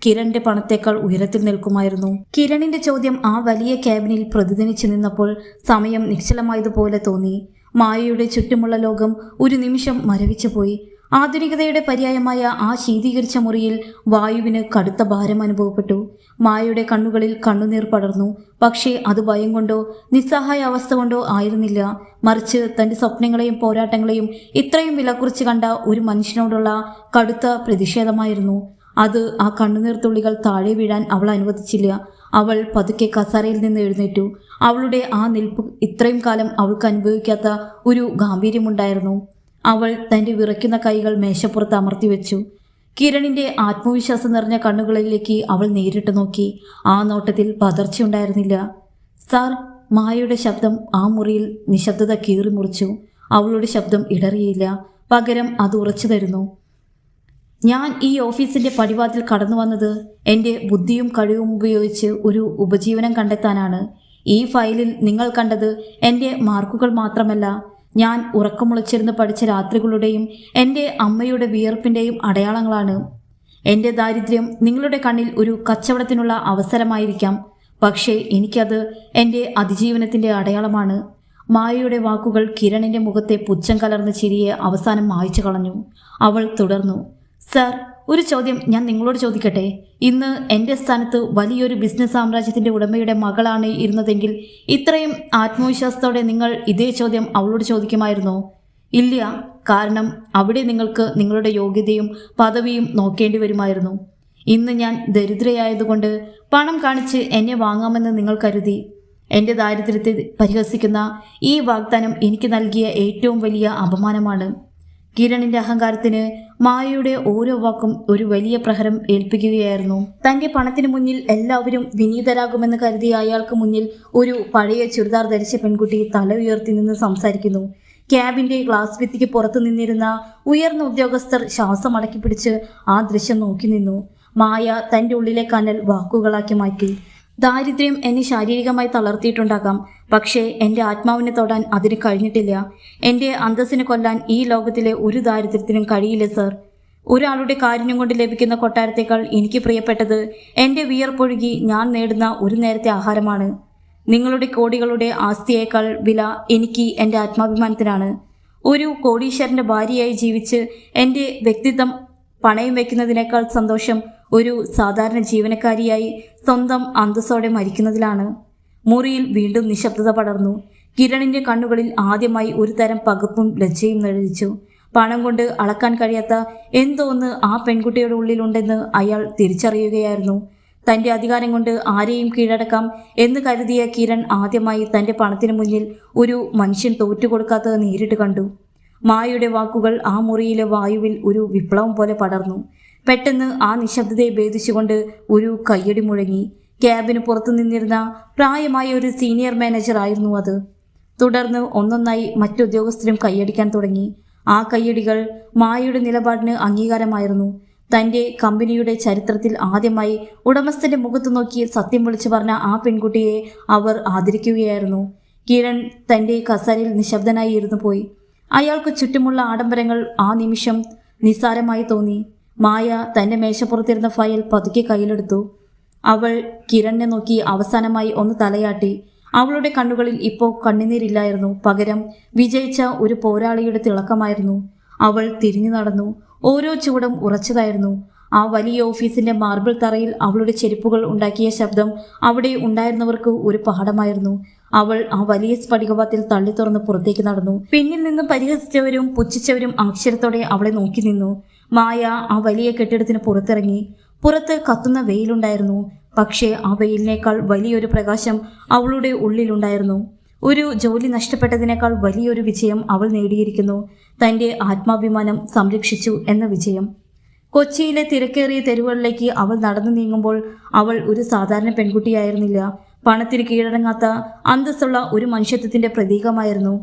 കിരണിന്റെ പണത്തേക്കാൾ ഉയരത്തിൽ നിൽക്കുമായിരുന്നു. കിരണിന്റെ ചോദ്യം ആ വലിയ ക്യാബിനിൽ പ്രതിധ്വനിച്ചു നിന്നപ്പോൾ സമയം നിശ്ചലമായതുപോലെ തോന്നി. മായയുടെ ചുറ്റുമുള്ള ലോകം ഒരു നിമിഷം മരവിച്ചുപോയി. ആധുനികതയുടെ പര്യായമായ ആ ശീതീകരിച്ച മുറിയിൽ വായുവിന് കടുത്ത ഭാരം അനുഭവപ്പെട്ടു. മായയുടെ കണ്ണുകളിൽ കണ്ണുനീർ പടർന്നു. പക്ഷേ അത് ഭയം കൊണ്ടോ നിസ്സഹായ അവസ്ഥ കൊണ്ടോ ആയിരുന്നില്ല. മറിച്ച് തൻ്റെ സ്വപ്നങ്ങളെയും പോരാട്ടങ്ങളെയും ഇത്രയും വിലക്കുറിച്ച് കണ്ട ഒരു മനുഷ്യനോടുള്ള കടുത്ത പ്രതിഷേധമായിരുന്നു. അത് ആ കണ്ണുനീർ തുള്ളികൾ താഴെ വീഴാൻ അവൾ അനുവദിച്ചില്ല. അവൾ പതുക്കെ കസേരയിൽ നിന്ന് എഴുന്നേറ്റു. അവളുടെ ആ നിൽപ്പ് ഇത്രയും കാലം അവൾക്ക് അനുഭവിക്കാത്ത ഒരു ഗാംഭീര്യമുണ്ടായിരുന്നു. അവൾ തൻ്റെ വിറയ്ക്കുന്ന കൈകൾ മേശപ്പുറത്ത് അമർത്തി വെച്ചു. കിരണിൻ്റെ ആത്മവിശ്വാസം നിറഞ്ഞ കണ്ണുകളിലേക്ക് അവൾ നേരിട്ട് നോക്കി. ആ നോട്ടത്തിൽ പതർച്ചയുണ്ടായിരുന്നില്ല. സാർ, മായയുടെ ശബ്ദം ആ മുറിയിൽ നിശബ്ദത കീറി മുറിച്ചു. അവളുടെ ശബ്ദം ഇടറിയില്ല, പകരം അത് ഉറച്ചു തരുന്നു. ഞാൻ ഈ ഓഫീസിൻ്റെ പടിവാതിൽ കടന്നു വന്നത് എൻ്റെ ബുദ്ധിയും കഴിവും ഉപയോഗിച്ച് ഒരു ഉപജീവനം കണ്ടെത്താനാണ്. ഈ ഫയലിൽ നിങ്ങൾ കണ്ടത് എൻ്റെ മാർക്കുകൾ മാത്രമല്ല, ഞാൻ ഉറക്കമുളച്ചിരുന്ന് പഠിച്ച രാത്രികളുടെയും എൻ്റെ അമ്മയുടെ വിയർപ്പിൻ്റെയും അടയാളങ്ങളാണ്. എൻ്റെ ദാരിദ്ര്യം നിങ്ങളുടെ കണ്ണിൽ ഒരു കച്ചവടത്തിനുള്ള അവസരമായിരിക്കാം, പക്ഷേ എനിക്കത് എൻ്റെ അതിജീവനത്തിൻ്റെ അടയാളമാണ്. മായയുടെ വാക്കുകൾ കിരണിൻ്റെ മുഖത്തെ പുച്ഛം കലർന്ന ചിരിയെ അവസാനം മായ്ച്ചു കളഞ്ഞു. അവൾ തുടർന്നു. സാർ, ഒരു ചോദ്യം ഞാൻ നിങ്ങളോട് ചോദിക്കട്ടെ. ഇന്ന് എൻ്റെ സ്ഥാനത്ത് വലിയൊരു ബിസിനസ് സാമ്രാജ്യത്തിൻ്റെ ഉടമയുടെ മകളാണ് ഇരുന്നതെങ്കിൽ ഇത്രയും ആത്മവിശ്വാസത്തോടെ നിങ്ങൾ ഇതേ ചോദ്യം അവളോട് ചോദിക്കുമായിരുന്നോ? ഇല്ല, കാരണം അവിടെ നിങ്ങൾക്ക് നിങ്ങളുടെ യോഗ്യതയും പദവിയും നോക്കേണ്ടി വരുമായിരുന്നു. ഇന്ന് ഞാൻ ദരിദ്രയായതുകൊണ്ട് പണം കാണിച്ച് എന്നെ വാങ്ങാമെന്ന് നിങ്ങൾ കരുതി. എൻ്റെ ദാരിദ്ര്യത്തെ പരിഹസിക്കുന്ന ഈ വാഗ്ദാനം എനിക്ക് നൽകിയ ഏറ്റവും വലിയ അപമാനമാണ്. കിരണിന്റെ അഹങ്കാരത്തിന് മായയുടെ ഓരോ വാക്കും ഒരു വലിയ പ്രഹരം ഏൽപ്പിക്കുകയായിരുന്നു. തൻ്റെ പണത്തിന് മുന്നിൽ എല്ലാവരും വിനീതരാകുമെന്ന് കരുതിയ അയാൾക്ക് മുന്നിൽ ഒരു പഴയ ചുരിദാർ ധരിച്ച പെൺകുട്ടി തല ഉയർത്തി നിന്ന് സംസാരിക്കുന്നു. ക്യാബിൻ്റെ ഗ്ലാസ് ഭിത്തിക്ക് പുറത്തു നിന്നിരുന്ന ഉയർന്ന ഉദ്യോഗസ്ഥർ ശ്വാസം അടക്കി പിടിച്ച് ആ ദൃശ്യം നോക്കി നിന്നു. മായ തൻ്റെ ഉള്ളിലെ കനൽ വാക്കുകളാക്കി മാറ്റി. ദാരിദ്ര്യം എന്നെ ശാരീരികമായി തളർത്തിയിട്ടുണ്ടാകാം, പക്ഷേ എൻ്റെ ആത്മാവിനെ തൊടാൻ അതിന് കഴിഞ്ഞിട്ടില്ല. എൻ്റെ അന്തസ്സിനെ കൊല്ലാൻ ഈ ലോകത്തിലെ ഒരു ദാരിദ്ര്യത്തിനും കഴിയില്ല സർ. ഒരാളുടെ കാരുണ്യം കൊണ്ട് ലഭിക്കുന്ന കൊട്ടാരത്തേക്കാൾ എനിക്ക് പ്രിയപ്പെട്ടത് എൻ്റെ വിയർപ്പൊഴുകി ഞാൻ നേടുന്ന ഒരു നേരത്തെ ആഹാരമാണ്. നിങ്ങളുടെ കോടികളുടെ ആസ്തിയേക്കാൾ വില എനിക്ക് എൻ്റെ ആത്മാഭിമാനത്തിനാണ്. ഒരു കോടീശ്വരൻ്റെ ഭാര്യയായി ജീവിച്ച് എൻ്റെ വ്യക്തിത്വം പണയം വയ്ക്കുന്നതിനേക്കാൾ സന്തോഷം ഒരു സാധാരണ ജീവനക്കാരിയായി സ്വന്തം അന്തസ്സോടെ മരിക്കുന്നതിലാണ്. മുറിയിൽ വീണ്ടും നിശബ്ദത പടർന്നു. കിരണിൻ്റെ കണ്ണുകളിൽ ആദ്യമായി ഒരു തരം പകപ്പും ലജ്ജയും നിഴലിച്ചു. പണം കൊണ്ട് അളക്കാൻ കഴിയാത്ത എന്തോ ഒന്ന് ആ പെൺകുട്ടിയുടെ ഉള്ളിലുണ്ടെന്ന് അയാൾ തിരിച്ചറിയുകയായിരുന്നു. തൻ്റെ അധികാരം കൊണ്ട് ആരെയും കീഴടക്കാം എന്ന് കരുതിയ കിരൺ ആദ്യമായി തൻ്റെ പണത്തിന് മുന്നിൽ ഒരു മനുഷ്യൻ തോറ്റുകൊടുക്കാത്തത് നേരിട്ട് കണ്ടു. മായയുടെ വാക്കുകൾ ആ മുറിയിലെ വായുവിൽ ഒരു വിപ്ലവം പോലെ പടർന്നു. പെട്ടെന്ന് ആ നിശബ്ദതയെ ഭേദിച്ചുകൊണ്ട് ഒരു കയ്യടി മുഴങ്ങി. ക്യാബിന് പുറത്തു നിന്നിരുന്ന പ്രായമായ ഒരു സീനിയർ മാനേജർ ആയിരുന്നു അത്. തുടർന്ന് ഒന്നൊന്നായി മറ്റുദ്യോഗസ്ഥരും കൈയടിക്കാൻ തുടങ്ങി. ആ കയ്യടികൾ മായയുടെ നിലപാടിന് അംഗീകാരമായിരുന്നു. തൻ്റെ കമ്പനിയുടെ ചരിത്രത്തിൽ ആദ്യമായി ഉടമസ്ഥൻ്റെ മുഖത്ത് നോക്കി സത്യം വിളിച്ചു പറഞ്ഞ ആ പെൺകുട്ടിയെ അവർ ആദരിക്കുകയായിരുന്നു. കിരൺ തൻ്റെ കസേരയിൽ നിശബ്ദനായി ഇരുന്നു പോയി. അയാൾക്ക് ചുറ്റുമുള്ള ആഡംബരങ്ങൾ ആ നിമിഷം നിസ്സാരമായി തോന്നി. മായ തൻ്റെ മേശപ്പുറത്തിരുന്ന ഫയൽ പതുക്കെ കയ്യിലെടുത്തു. അവൾ കിരണിനെ നോക്കി അവസാനമായി ഒന്ന് തലയാട്ടി. അവളുടെ കണ്ണുകളിൽ ഇപ്പോൾ കണ്ണുനീരില്ലായിരുന്നു, പകരം വിജയിച്ച ഒരു പോരാളിയുടെ തിളക്കമായിരുന്നു. അവൾ തിരിഞ്ഞു നടന്നു. ഓരോ ചുവടും ഉറച്ചതായിരുന്നു. ആ വലിയ ഓഫീസിന്റെ മാർബിൾ തറയിൽ അവളുടെ ചെരുപ്പുകൾ ഉണ്ടാക്കിയ ശബ്ദം അവിടെ ഉണ്ടായിരുന്നവർക്ക് ഒരു പാഠമായിരുന്നു. അവൾ ആ വലിയ സ്ഫടികവാതിൽ തള്ളി തുറന്ന് പുറത്തേക്ക് നടന്നു. പിന്നിൽ നിന്ന് പരിഹസിച്ചവരും പുച്ഛിച്ചവരും ആശ്ചര്യത്തോടെ അവളെ നോക്കി നിന്നു. മായ ആ വലിയ കെട്ടിടത്തിന് പുറത്തിറങ്ങി. പുറത്ത് കത്തുന്ന വെയിലുണ്ടായിരുന്നു, പക്ഷേ ആ വെയിലിനേക്കാൾ വലിയൊരു പ്രകാശം അവളുടെ ഉള്ളിലുണ്ടായിരുന്നു. ഒരു ജോലി നഷ്ടപ്പെട്ടതിനേക്കാൾ വലിയൊരു വിജയം അവൾ നേടിയിരിക്കുന്നു. തൻ്റെ ആത്മാഭിമാനം സംരക്ഷിച്ചു എന്ന വിജയം. കൊച്ചിയിലെ തിരക്കേറിയ തെരുവുകളിലേക്ക് അവൾ നടന്നു നീങ്ങുമ്പോൾ അവൾ ഒരു സാധാരണ പെൺകുട്ടിയായിരുന്നില്ല. പണത്തിന് കീഴടങ്ങാത്ത അന്തസ്സുള്ള ഒരു മനുഷ്യത്വത്തിൻ്റെ പ്രതീകമായിരുന്നു.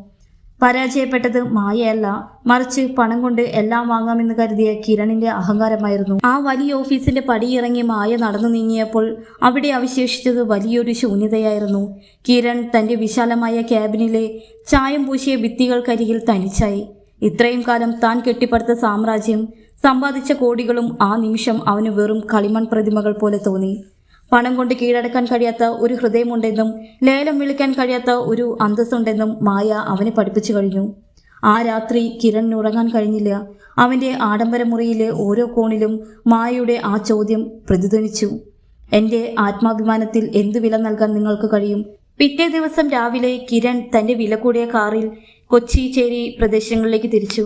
പരാജയപ്പെട്ടത് മായയല്ല, മറിച്ച് പണം കൊണ്ട് എല്ലാം വാങ്ങാമെന്ന് കരുതിയ കിരണിന്റെ അഹങ്കാരമായിരുന്നു. ആ വലിയ ഓഫീസിന്റെ പടിയിറങ്ങി മായ നടന്നു നീങ്ങിയപ്പോൾ അവിടെ അവശേഷിച്ചത് വലിയൊരു ശൂന്യതയായിരുന്നു. കിരൺ തന്റെ വിശാലമായ ക്യാബിനിലെ ചായം പൂശിയ ഭിത്തികൾക്കരികിൽ തനിച്ചായി. ഇത്രയും കാലം താൻ കെട്ടിപ്പടുത്ത സാമ്രാജ്യം, സമ്പാദിച്ച കോടികളും ആ നിമിഷം അവന് വെറും കളിമൺ പ്രതിമകൾ പോലെ തോന്നി. പണം കൊണ്ട് കീഴടക്കാൻ കഴിയാത്ത ഒരു ഹൃദയമുണ്ടെന്നും ലേലം വിളിക്കാൻ കഴിയാത്ത ഒരു അന്തസ്സുണ്ടെന്നും മായ അവനെ പഠിപ്പിച്ചു കഴിഞ്ഞു. ആ രാത്രി കിരണിന് ഉറങ്ങാൻ കഴിഞ്ഞില്ല. അവൻ്റെ ആഡംബര മുറിയിലെ ഓരോ കോണിലും മായയുടെ ആ ചോദ്യം പ്രതിധ്വനിച്ചു. എൻ്റെ ആത്മാഭിമാനത്തിൽ എന്തു വില നൽകാൻ നിങ്ങൾക്ക് കഴിയും? പിറ്റേ ദിവസം രാവിലെ കിരൺ തൻ്റെ വില കൂടിയ കാറിൽ കൊച്ചി, ചേരി പ്രദേശങ്ങളിലേക്ക് തിരിച്ചു.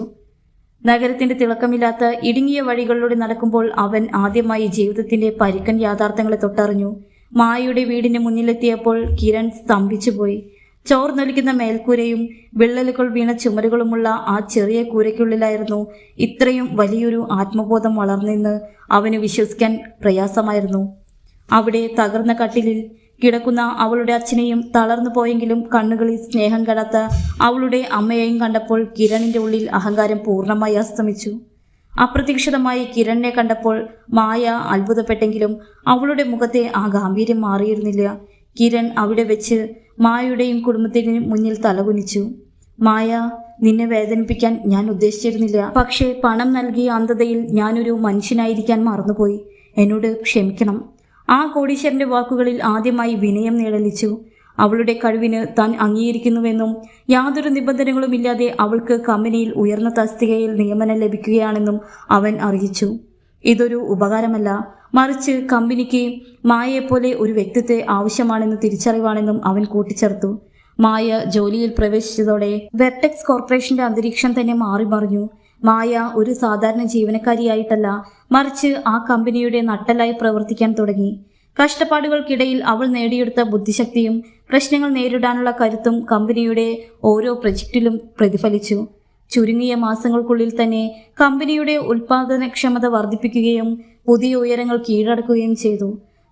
നഗരത്തിൻ്റെ തിളക്കമില്ലാത്ത ഇടുങ്ങിയ വഴികളിലൂടെ നടക്കുമ്പോൾ അവൻ ആദ്യമായി ജീവിതത്തിൻ്റെ പരുക്കൻ യാഥാർത്ഥ്യങ്ങളെ തൊട്ടറിഞ്ഞു. മായയുടെ വീടിന് മുന്നിലെത്തിയപ്പോൾ കിരൺ സ്തംഭിച്ചുപോയി. ചോർന്നൊലിക്കുന്ന മേൽക്കൂരയും വിള്ളലുകൾ വീണ ചുമരുകളുമുള്ള ആ ചെറിയ കൂരയ്ക്കുള്ളിലായിരുന്നു ഇത്രയും വലിയൊരു ആത്മബോധം വളർന്നെന്ന് അവന് വിശ്വസിക്കാൻ പ്രയാസമായിരുന്നു. അവിടെ തകർന്ന കട്ടിലിൽ കിടക്കുന്ന അവളുടെ അച്ഛനെയും തളർന്നു പോയെങ്കിലും കണ്ണുകളിൽ സ്നേഹം കടാത്ത അവളുടെ അമ്മയെയും കണ്ടപ്പോൾ കിരണിൻ്റെ ഉള്ളിൽ അഹങ്കാരം പൂർണ്ണമായി അസ്തമിച്ചു. അപ്രതീക്ഷിതമായി കിരണിനെ കണ്ടപ്പോൾ മായ അത്ഭുതപ്പെട്ടെങ്കിലും അവളുടെ മുഖത്തെ ആ ഗാംഭീര്യം മാറിയിരുന്നില്ല. കിരൺ അവിടെ വെച്ച് മായയുടെയും കുടുംബത്തിന് മുന്നിൽ തലകുനിച്ചു. മായ, നിന്നെ വേദനിപ്പിക്കാൻ ഞാൻ ഉദ്ദേശിച്ചിരുന്നില്ല. പക്ഷേ പണം നൽകിയ അന്ധതയിൽ ഞാനൊരു മനുഷ്യനായിരിക്കാൻ മറന്നുപോയി. എന്നോട് ക്ഷമിക്കണം. ആ കോടീശ്വരൻ്റെ വാക്കുകളിൽ ആദ്യമായി വിനയം നിഴലിച്ചു. അവളുടെ കഴിവിന് താൻ അംഗീകരിക്കുന്നുവെന്നും യാതൊരു നിബന്ധനകളുമില്ലാതെ അവൾക്ക് കമ്പനിയിൽ ഉയർന്ന തസ്തികയിൽ നിയമനം ലഭിക്കുകയാണെന്നും അവൻ അറിയിച്ചു. ഇതൊരു ഉപകാരമല്ല, മറിച്ച് കമ്പനിക്ക് മായയെപ്പോലെ ഒരു വ്യക്തിത്വത്തെ ആവശ്യമാണെന്ന് തിരിച്ചറിവാണെന്നും അവൻ കൂട്ടിച്ചേർത്തു. മായ ജോലിയിൽ പ്രവേശിച്ചതോടെ വെർട്ടെക്സ് കോർപ്പറേഷന്റെ അന്തരീക്ഷം തന്നെ മാറിമറിഞ്ഞു. മായ ഒരു സാധാരണ ജീവനക്കാരിയായിട്ടല്ല, മറിച്ച് ആ കമ്പനിയുടെ നട്ടെല്ലായി പ്രവർത്തിക്കാൻ തുടങ്ങി. കഷ്ടപ്പാടുകൾക്കിടയിൽ അവൾ നേടിയെടുത്ത ബുദ്ധിശക്തിയും പ്രശ്നങ്ങൾ നേരിടാനുള്ള കരുത്തും കമ്പനിയുടെ ഓരോ പ്രൊജക്റ്റിലും പ്രതിഫലിച്ചു. ചുരുങ്ങിയ മാസങ്ങൾക്കുള്ളിൽ തന്നെ കമ്പനിയുടെ ഉൽപാദനക്ഷമത വർദ്ധിപ്പിക്കുകയും പുതിയ ഉയരങ്ങൾ കീഴടക്കുകയും ചെയ്തു.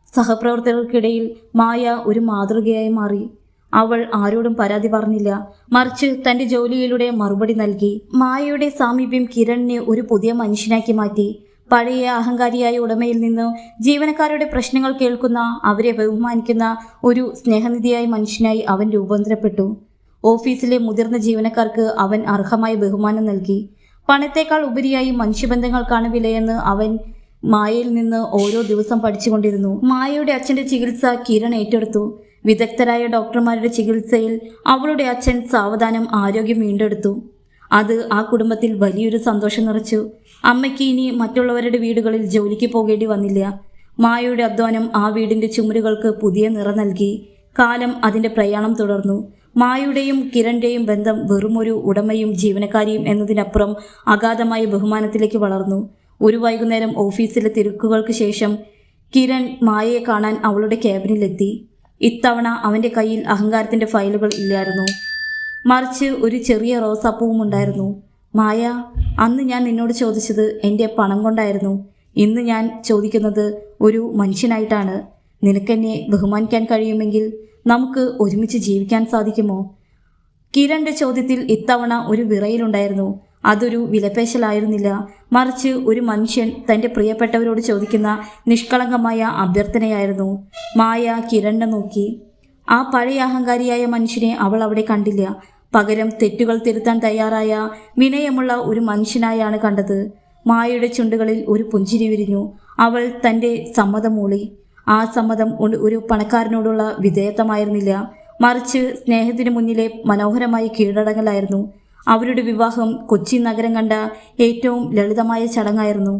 സഹപ്രവർത്തകർക്കിടയിൽ മായ ഒരു മാതൃകയായി മാറി. അവൾ ആരോടും പരാതി പറഞ്ഞില്ല, മറിച്ച് തൻ്റെ ജോലിയിലൂടെ മറുപടി നൽകി. മായയുടെ സാമീപ്യം കിരണിനെ ഒരു പുതിയ മനുഷ്യനാക്കി മാറ്റി. പഴയ അഹങ്കാരിയായ ഉടമയിൽ നിന്ന് ജീവനക്കാരുടെ പ്രശ്നങ്ങൾ കേൾക്കുന്ന, അവരെ ബഹുമാനിക്കുന്ന ഒരു സ്നേഹനിധിയായ മനുഷ്യനായി അവൻ രൂപാന്തരപ്പെട്ടു. ഓഫീസിലെ മുതിർന്ന ജീവനക്കാർക്ക് അവൻ അർഹമായ ബഹുമാനം നൽകി. പണത്തേക്കാൾ ഉപരിയായി മനുഷ്യബന്ധങ്ങൾക്കാണ് വിലയെന്ന് അവൻ മായയിൽ നിന്ന് ഓരോ ദിവസം പഠിച്ചുകൊണ്ടിരുന്നു. മായയുടെ അച്ഛൻ്റെ ചികിത്സ കിരൺ ഏറ്റെടുത്തു. വിദഗ്ധരായ ഡോക്ടർമാരുടെ ചികിത്സയിൽ അവളുടെ അച്ഛൻ സാവധാനം ആരോഗ്യം വീണ്ടെടുത്തു. അത് ആ കുടുംബത്തിൽ വലിയൊരു സന്തോഷം നിറച്ചു. അമ്മയ്ക്ക് ഇനി മറ്റുള്ളവരുടെ വീടുകളിൽ ജോലിക്ക് പോകേണ്ടി വന്നില്ല. മായയുടെ അധ്വാനം ആ വീടിൻ്റെ ചുമരുകൾക്ക് പുതിയ നിറം നൽകി. കാലം അതിൻ്റെ പ്രയാണം തുടർന്നു. മായയുടെയും കിരണിൻ്റെയും ബന്ധം വെറുമൊരു ഉടമയും ജീവനക്കാരിയും എന്നതിനപ്പുറം അഗാധമായ ബഹുമാനത്തിലേക്ക് വളർന്നു. ഒരു വൈകുന്നേരം ഓഫീസിലെ തിരക്കുകൾക്ക് ശേഷം കിരൺ മായയെ കാണാൻ അവളുടെ ക്യാബിനിലെത്തി. ഇത്തവണ അവൻ്റെ കയ്യിൽ അഹങ്കാരത്തിൻ്റെ ഫയലുകൾ ഇല്ലായിരുന്നു, മറിച്ച് ഒരു ചെറിയ റോസാപ്പൂവും ഉണ്ടായിരുന്നു. മായ, അന്ന് ഞാൻ നിന്നോട് ചോദിച്ചത് എൻ്റെ പണം കൊണ്ടായിരുന്നു. ഇന്ന് ഞാൻ ചോദിക്കുന്നത് ഒരു മനുഷ്യനായിട്ടാണ്. നിനക്കെന്നെ ബഹുമാനിക്കാൻ കഴിയുമെങ്കിൽ നമുക്ക് ഒരുമിച്ച് ജീവിക്കാൻ സാധിക്കുമോ? കിരണിൻ്റെ ചോദ്യത്തിൽ ഇത്തവണ ഒരു വിറയലുണ്ടായിരുന്നു. അതൊരു വിലപേശലായിരുന്നില്ല, മറിച്ച് ഒരു മനുഷ്യൻ തൻ്റെ പ്രിയപ്പെട്ടവരോട് ചോദിക്കുന്ന നിഷ്കളങ്കമായ അഭ്യർത്ഥനയായിരുന്നു. മായ കിരണിനെ നോക്കി. ആ പഴയ അഹങ്കാരിയായ മനുഷ്യനെ അവൾ അവിടെ കണ്ടില്ല. പകരം തെറ്റുകൾ തിരുത്താൻ തയ്യാറായ വിനയമുള്ള ഒരു മനുഷ്യനായാണ് കണ്ടത്. മായയുടെ ചുണ്ടുകളിൽ ഒരു പുഞ്ചിരി വിരിഞ്ഞു. അവൾ തൻ്റെ സമ്മതം മൂളി. ആ സമ്മതം ഒരു പണക്കാരനോടുള്ള വിധേയത്വമായിരുന്നില്ല, മറിച്ച് സ്നേഹത്തിന് മുന്നിലെ മനോഹരമായ കീഴടങ്ങലായിരുന്നു. അവരുടെ വിവാഹം കൊച്ചി നഗരം കണ്ട ഏറ്റവും ലളിതമായ ചടങ്ങായിരുന്നു.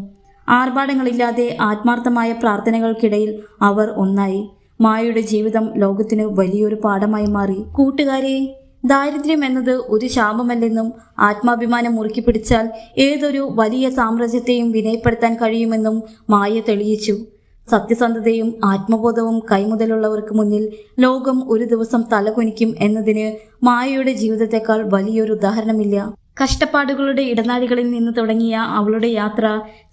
ആർഭാടങ്ങളില്ലാതെ ആത്മാർത്ഥമായ പ്രാർത്ഥനകൾക്കിടയിൽ അവർ ഒന്നായി. മായയുടെ ജീവിതം ലോകത്തിന് വലിയൊരു പാഠമായി മാറി. കൂട്ടുകാരെ, ദാരിദ്ര്യം എന്നത് ഒരു ശാപമല്ലെന്നും ആത്മാഭിമാനം മുറുക്കി പിടിച്ചാൽ ഏതൊരു വലിയ സാമ്രാജ്യത്തെയും വിനയപ്പെടുത്താൻ കഴിയുമെന്നും മായ തെളിയിച്ചു. സത്യസന്ധതയും ആത്മബോധവും കൈമുതലുള്ളവർക്ക് മുന്നിൽ ലോകം ഒരു ദിവസം തലകുനിക്കും എന്നതിന് മായയുടെ ജീവിതത്തെക്കാൾ വലിയൊരു ഉദാഹരണമില്ല. കഷ്ടപ്പാടുകളുടെ ഇടനാഴികളിൽ നിന്ന് തുടങ്ങിയ അവളുടെ യാത്ര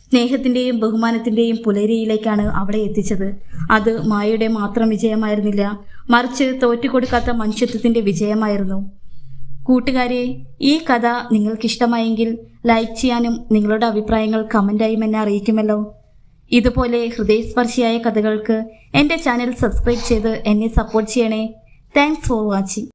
സ്നേഹത്തിൻ്റെയും ബഹുമാനത്തിൻ്റെയും പുലരിയിലേക്കാണ് അവളെ എത്തിച്ചത്. അത് മായയുടെ മാത്രം വിജയമായിരുന്നില്ല, മറിച്ച് തോറ്റുകൊടുക്കാത്ത മനുഷ്യത്വത്തിൻ്റെ വിജയമായിരുന്നു. കൂട്ടുകാരെ, ഈ കഥ നിങ്ങൾക്കിഷ്ടമായെങ്കിൽ ലൈക്ക് ചെയ്യാനും നിങ്ങളുടെ അഭിപ്രായങ്ങൾ കമൻ്റായും എന്നെ അറിയിക്കുമല്ലോ. ഇതുപോലെ ഹൃദയസ്പർശിയായ കഥകൾക്ക് എൻ്റെ ചാനൽ സബ്സ്ക്രൈബ് ചെയ്ത് എന്നെ സപ്പോർട്ട് ചെയ്യണേ. Thanks for watching.